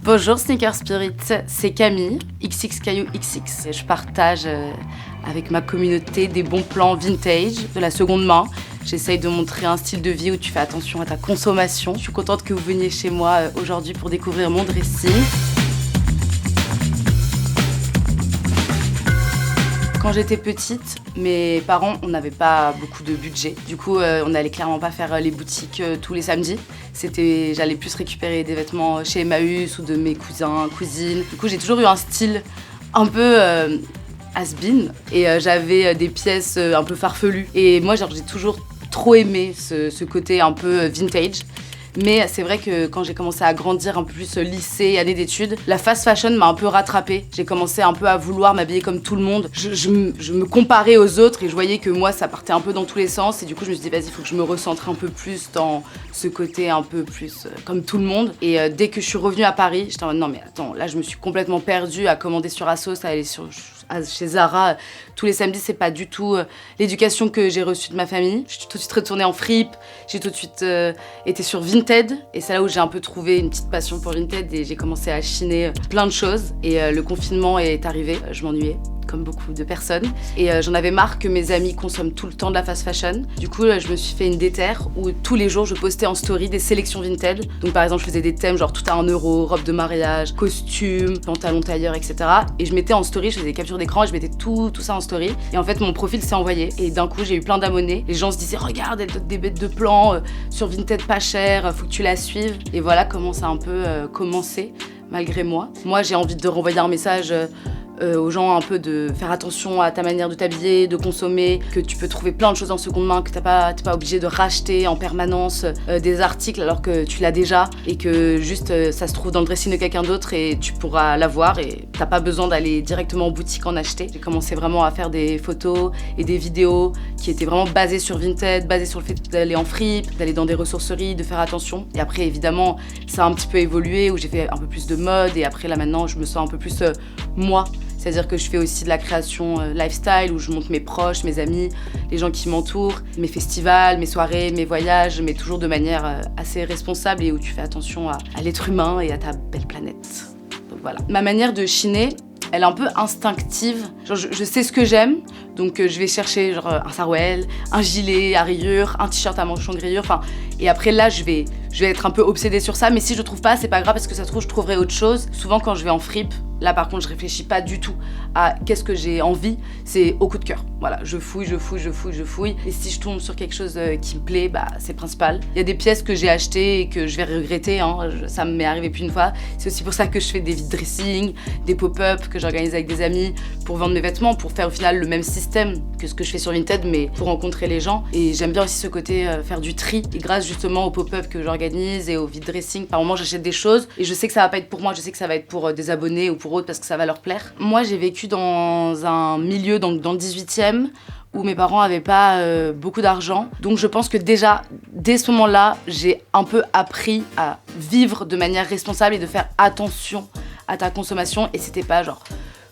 Bonjour Sneaker Spirit, c'est Camille, XXKUXX. Je partage avec ma communauté des bons plans vintage, de la seconde main. J'essaye de montrer un style de vie où tu fais attention à ta consommation. Je suis contente que vous veniez chez moi aujourd'hui pour découvrir mon dressing. Quand j'étais petite, mes parents, on n'avait pas beaucoup de budget. Du coup, on n'allait clairement pas faire les boutiques tous les samedis. J'allais plus récupérer des vêtements chez Emmaüs ou de mes cousins, cousines. Du coup, j'ai toujours eu un style un peu has-been et j'avais des pièces un peu farfelues. Et moi, j'ai toujours trop aimé ce côté un peu vintage. Mais c'est vrai que quand j'ai commencé à grandir un peu plus lycée, année d'études, la fast fashion m'a un peu rattrapée. J'ai commencé un peu à vouloir m'habiller comme tout le monde. Je me comparais aux autres et je voyais que moi ça partait un peu dans tous les sens. Et du coup je me suis dit vas-y, il faut que je me recentre un peu plus dans ce côté un peu plus comme tout le monde. Et dès que je suis revenue à Paris, j'étais en mode non mais attends, là je me suis complètement perdue à commander sur Asos, à aller chez Zara tous les samedis. C'est pas du tout l'éducation que j'ai reçue de ma famille. Je suis tout de suite retournée en fripe, j'ai tout de suite été sur Vinted et c'est là où j'ai un peu trouvé une petite passion pour Vinted et j'ai commencé à chiner plein de choses et le confinement est arrivé, je m'ennuyais comme beaucoup de personnes et j'en avais marre que mes amis consomment tout le temps de la fast fashion. Du coup je me suis fait une déterre où tous les jours je postais en story des sélections Vinted. Donc par exemple je faisais des thèmes genre tout à 1 €, robe de mariage, costume, pantalon tailleur, etc. Et je mettais en story, je faisais des captures d'écran et je mettais tout ça en story. Et en fait mon profil s'est envoyé et d'un coup j'ai eu plein d'abonnés. Les gens se disaient regarde, elle donne des bêtes de plans sur Vinted pas cher, faut que tu la suives. Et voilà comment ça a un peu commencé malgré moi. Moi j'ai envie de renvoyer un message aux gens un peu de faire attention à ta manière de t'habiller, de consommer, que tu peux trouver plein de choses en seconde main, que t'es pas obligé de racheter en permanence des articles alors que tu l'as déjà et que juste ça se trouve dans le dressing de quelqu'un d'autre et tu pourras l'avoir et t'as pas besoin d'aller directement en boutique en acheter. J'ai commencé vraiment à faire des photos et des vidéos qui étaient vraiment basées sur Vinted, basées sur le fait d'aller en fripe, d'aller dans des ressourceries, de faire attention. Et après évidemment ça a un petit peu évolué où j'ai fait un peu plus de mode et après là maintenant je me sens un peu plus moi. C'est-à-dire que je fais aussi de la création lifestyle où je montre mes proches, mes amis, les gens qui m'entourent, mes festivals, mes soirées, mes voyages, mais toujours de manière assez responsable et où tu fais attention à l'être humain et à ta belle planète. Donc voilà. Ma manière de chiner, elle est un peu instinctive. Genre, je sais ce que j'aime, donc je vais chercher genre, un sarouel, un gilet à rayures, un t-shirt à manchon de rayures, et après là je vais être un peu obsédée sur ça, mais si je trouve pas, c'est pas grave parce que ça se trouve je trouverai autre chose. Souvent quand je vais en fripe, là par contre je réfléchis pas du tout à qu'est-ce que j'ai envie, c'est au coup de cœur. Voilà, je fouille, et si je tombe sur quelque chose qui me plaît, bah c'est principal. Il y a des pièces que j'ai achetées et que je vais regretter, ça m'est arrivé plus d'une fois. C'est aussi pour ça que je fais des vide dressing, des pop-up que j'organise avec des amis pour vendre mes vêtements, pour faire au final le même système que ce que je fais sur Vinted, mais pour rencontrer les gens. Et j'aime bien aussi ce côté faire du tri. Et grâce justement au pop-up que j'organise et au vide dressing, par moment j'achète des choses et je sais que ça va pas être pour moi, je sais que ça va être pour des abonnés ou pour autres parce que ça va leur plaire. Moi j'ai vécu dans un milieu, donc dans le 18e, où mes parents avaient pas beaucoup d'argent. Donc je pense que déjà, dès ce moment-là, j'ai un peu appris à vivre de manière responsable et de faire attention à ta consommation. Et c'était pas genre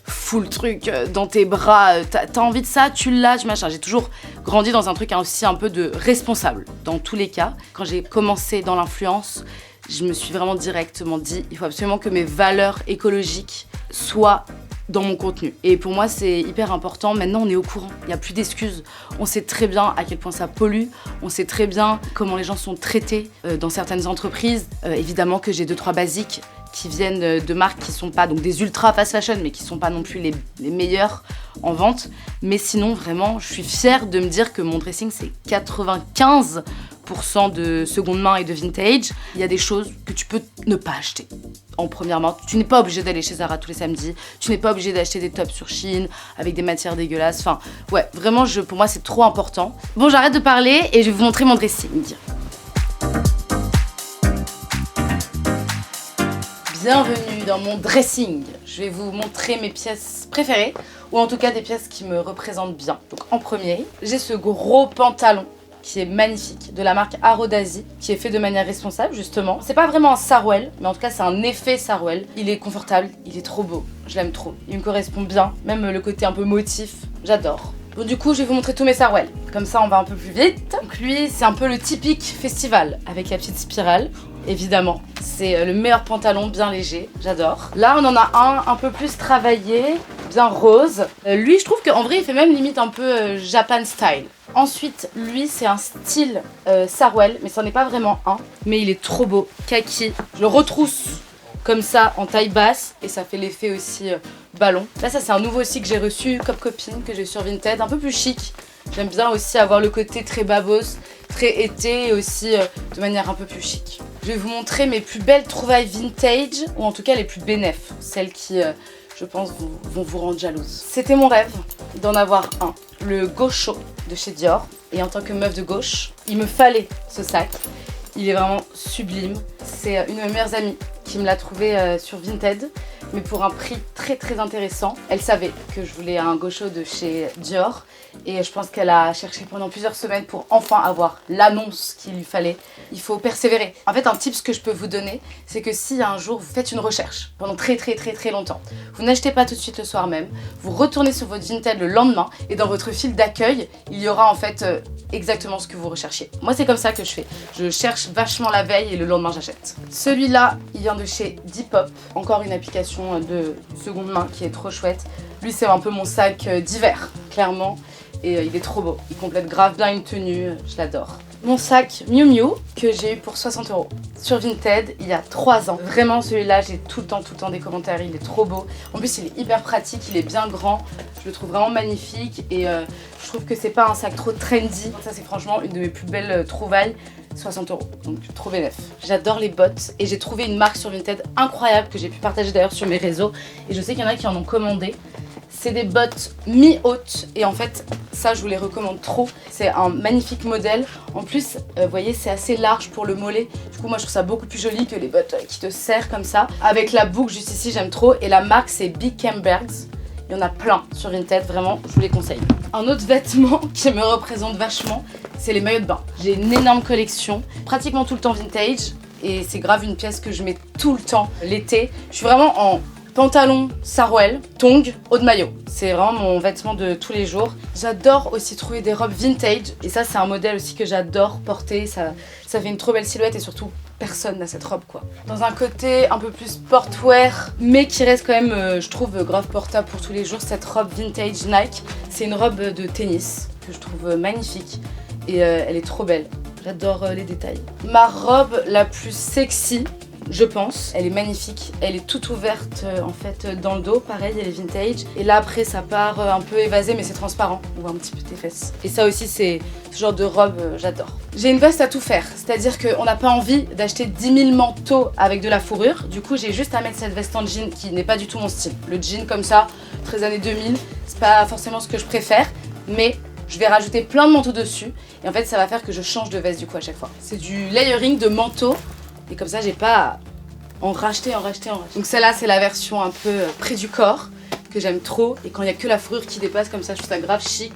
full truc dans tes bras, t'as envie de ça, tu l'as, tu machin. J'ai toujours grandi dans un truc aussi un peu de responsable, dans tous les cas. Quand j'ai commencé dans l'influence, je me suis vraiment directement dit, il faut absolument que mes valeurs écologiques soient dans mon contenu. Et pour moi, c'est hyper important. Maintenant, on est au courant. Il n'y a plus d'excuses. On sait très bien à quel point ça pollue. On sait très bien comment les gens sont traités dans certaines entreprises. Évidemment que j'ai 2-3 basiques qui viennent de marques qui sont pas donc des ultra fast fashion, mais qui sont pas non plus les meilleures en vente. Mais sinon, vraiment, je suis fière de me dire que mon dressing, c'est 95% de seconde main et de vintage. Il y a des choses que tu peux ne pas acheter en première main. Tu n'es pas obligé d'aller chez Zara tous les samedis. Tu n'es pas obligé d'acheter des tops sur Shein avec des matières dégueulasses. Enfin, ouais, vraiment, pour moi, c'est trop important. Bon, j'arrête de parler et je vais vous montrer mon dressing. Bienvenue dans mon dressing. Je vais vous montrer mes pièces préférées, ou en tout cas des pièces qui me représentent bien. Donc en premier, j'ai ce gros pantalon qui est magnifique, de la marque Arodasie, qui est fait de manière responsable justement. C'est pas vraiment un sarouel, mais en tout cas c'est un effet sarouel. Il est confortable, il est trop beau, je l'aime trop. Il me correspond bien, même le côté un peu motif, j'adore. Bon du coup je vais vous montrer tous mes sarouels, comme ça on va un peu plus vite. Donc lui c'est un peu le typique festival, avec la petite spirale. évidemment. C'est le meilleur pantalon, bien léger, j'adore. Là, on en a un peu plus travaillé, bien rose. Lui, je trouve qu'en vrai, il fait même limite un peu Japan style. Ensuite, lui, c'est un style Sarwell, mais c'en est pas vraiment un. Mais il est trop beau, kaki. Je le retrousse comme ça en taille basse et ça fait l'effet aussi ballon. Là, ça c'est un nouveau aussi que j'ai reçu comme copine, que j'ai sur Vinted, un peu plus chic. J'aime bien aussi avoir le côté très babos, très été et aussi de manière un peu plus chic. Je vais vous montrer mes plus belles trouvailles vintage, ou en tout cas les plus bénefs, celles qui, je pense, vont vous rendre jalouse. C'était mon rêve d'en avoir un, le Gaucho de chez Dior. Et en tant que meuf de gauche, il me fallait ce sac. Il est vraiment sublime. C'est une de mes meilleures amies qui me l'a trouvé sur Vinted, mais pour un prix très intéressant. Elle savait que je voulais un Gaucho de chez Dior et je pense qu'elle a cherché pendant plusieurs semaines pour enfin avoir l'annonce qu'il lui fallait. Il faut persévérer. En fait, un tip que je peux vous donner, c'est que si un jour vous faites une recherche pendant très longtemps, vous n'achetez pas tout de suite le soir même, vous retournez sur votre Vinted le lendemain et dans votre fil d'accueil, il y aura en fait exactement ce que vous recherchiez. Moi, c'est comme ça que je fais. Je cherche vachement la veille et le lendemain, j'achète. Celui-là, il vient de chez Depop, encore une application de seconde main qui est trop chouette. Lui, c'est un peu mon sac d'hiver, clairement. Et il est trop beau. Il complète grave bien une tenue, je l'adore. Mon sac Miu Miu que j'ai eu pour 60 € sur Vinted il y a 3 ans. Vraiment, celui-là, j'ai tout le temps des commentaires. Il est trop beau. En plus, il est hyper pratique, il est bien grand. Je le trouve vraiment magnifique et je trouve que c'est pas un sac trop trendy. Ça, c'est franchement une de mes plus belles trouvailles. 60 €, donc trop bénef. J'adore les bottes et j'ai trouvé une marque sur Vinted incroyable que j'ai pu partager d'ailleurs sur mes réseaux et je sais qu'il y en a qui en ont commandé. C'est des bottes mi-hautes et en fait ça je vous les recommande trop. C'est un magnifique modèle. En plus vous voyez c'est assez large pour le mollet. Du coup moi je trouve ça beaucoup plus joli que les bottes qui te serrent comme ça. Avec la boucle juste ici j'aime trop et la marque c'est Big Cambergs. Il y en a plein sur Vinted, vraiment, je vous les conseille. Un autre vêtement qui me représente vachement, c'est les maillots de bain. J'ai une énorme collection, pratiquement tout le temps vintage, et c'est grave une pièce que je mets tout le temps l'été. Je suis vraiment en pantalon Sarwell, tongs, haut de maillot. C'est vraiment mon vêtement de tous les jours. J'adore aussi trouver des robes vintage, et ça c'est un modèle aussi que j'adore porter. Ça fait une trop belle silhouette et surtout personne n'a cette robe quoi. Dans un côté un peu plus sportwear, mais qui reste quand même, je trouve, grave portable pour tous les jours, cette robe vintage Nike. C'est une robe de tennis que je trouve magnifique et elle est trop belle. J'adore les détails. Ma robe la plus sexy, je pense, elle est magnifique, elle est toute ouverte en fait dans le dos, pareil elle est vintage et là après ça part un peu évasé mais c'est transparent, on voit un petit peu tes fesses et ça aussi c'est ce genre de robe, j'adore. J'ai une veste à tout faire, c'est-à-dire qu'on n'a pas envie d'acheter 10 000 manteaux avec de la fourrure, du coup j'ai juste à mettre cette veste en jean qui n'est pas du tout mon style. Le jean comme ça, très années 2000, c'est pas forcément ce que je préfère, mais je vais rajouter plein de manteaux dessus et en fait ça va faire que je change de veste du coup à chaque fois. C'est du layering de manteaux. Et comme ça, j'ai pas à en racheter. Donc celle-là, c'est la version un peu près du corps, que j'aime trop. Et quand il n'y a que la fourrure qui dépasse comme ça, je trouve ça grave chic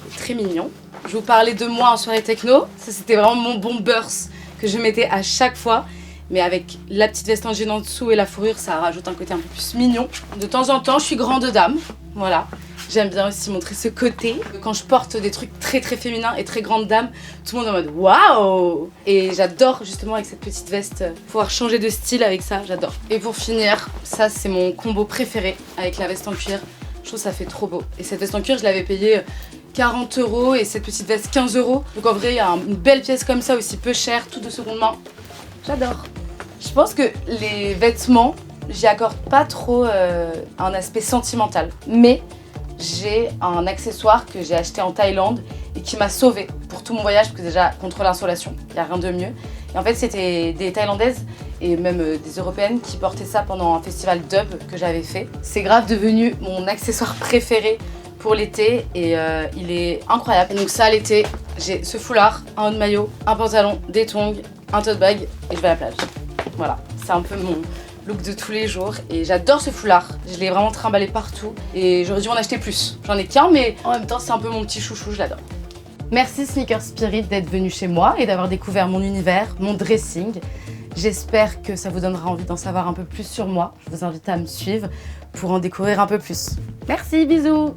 et très mignon. Je vous parlais de moi en soirée techno. Ça, c'était vraiment mon bombers que je mettais à chaque fois. Mais avec la petite veste en jean en dessous et la fourrure, ça rajoute un côté un peu plus mignon. De temps en temps, je suis grande dame. Voilà. J'aime bien aussi montrer ce côté. Quand je porte des trucs très féminins et très grande dame, tout le monde est en mode waouh! Et j'adore justement avec cette petite veste pouvoir changer de style avec ça, j'adore. Et pour finir, ça c'est mon combo préféré avec la veste en cuir. Je trouve que ça fait trop beau. Et cette veste en cuir, je l'avais payée 40 € et cette petite veste 15 €. Donc en vrai, il y a une belle pièce comme ça aussi peu chère, tout de seconde main. J'adore. Je pense que les vêtements, j'y accorde pas trop un aspect sentimental. Mais j'ai un accessoire que j'ai acheté en Thaïlande et qui m'a sauvée pour tout mon voyage parce que déjà contre l'insolation, il n'y a rien de mieux. Et en fait c'était des Thaïlandaises et même des Européennes qui portaient ça pendant un festival dub que j'avais fait. C'est grave devenu mon accessoire préféré pour l'été et il est incroyable. Et donc ça l'été, j'ai ce foulard, un haut de maillot, un pantalon, des tongs, un tote bag et je vais à la plage. Voilà, c'est un peu mon look de tous les jours et j'adore ce foulard, je l'ai vraiment trimballé partout et j'aurais dû en acheter plus. J'en ai qu'un mais en même temps c'est un peu mon petit chouchou, je l'adore. Merci Sneaker Spirit d'être venu chez moi et d'avoir découvert mon univers, mon dressing. J'espère que ça vous donnera envie d'en savoir un peu plus sur moi. Je vous invite à me suivre pour en découvrir un peu plus. Merci, bisous!